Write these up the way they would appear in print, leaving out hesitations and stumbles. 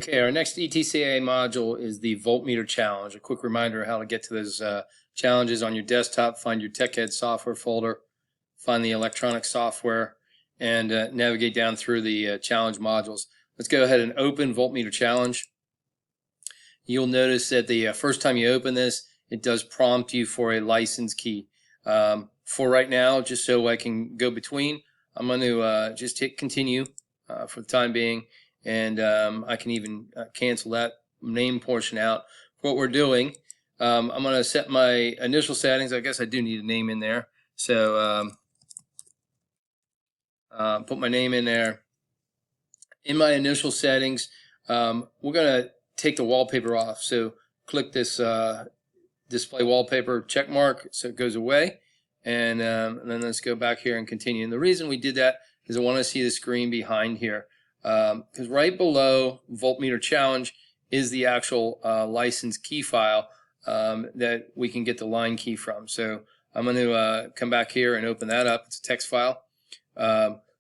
Okay, our next ETCA module is the Voltmeter challenge. A quick reminder of how to get to those challenges on your desktop. Find your TechEd software folder, find the electronic software, and navigate down through the challenge modules. Let's go ahead and open Voltmeter challenge. You'll notice that the first time you open this, it does prompt you for a license key. For right now, just so I can go between, I'm going to just hit continue for the time being. And I can even cancel that name portion out. For what we're doing, I'm going to set my initial settings. I guess I do need a name in there. So put my name in there. In my initial settings, we're going to take the wallpaper off. So click this display wallpaper check mark so it goes away. And then let's go back here and continue. And the reason we did that is I want to see the screen behind here. Because right below Voltmeter challenge is the actual license key file that we can get the line key from. So I'm going to come back here and open that up. It's a text file.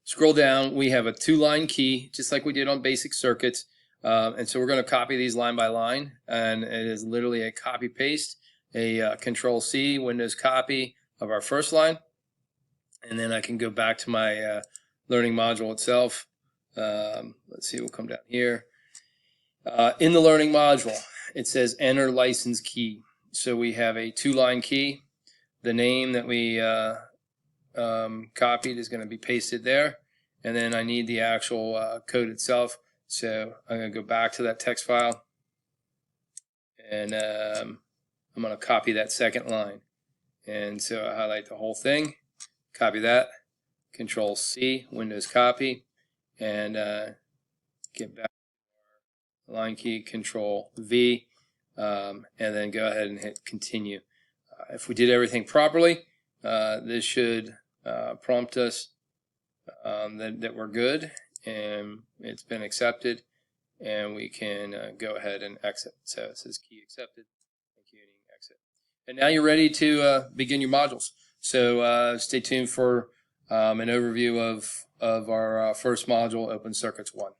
Scroll down. We have a 2-line key, just like we did on basic circuits. And so we're going to copy these line by line. And it is literally a copy paste, a Control C, Windows copy of our first line. And then I can go back to my learning module itself. Let's see, we'll come down here. In the learning module, it says enter license key. So we have a 2-line key. The name that we copied is going to be pasted there. And then I need the actual code itself. So I'm going to go back to that text file. And I'm going to copy that second line. And so I highlight the whole thing. Copy that. Control C, Windows copy. And get back to our line key, Control V, and then go ahead and hit continue. If we did everything properly, this should prompt us that we're good and it's been accepted, and we can go ahead and exit. So it says key accepted, thank you, and exit. And now you're ready to begin your modules. So stay tuned for an overview of our first module, Open Circuits 1.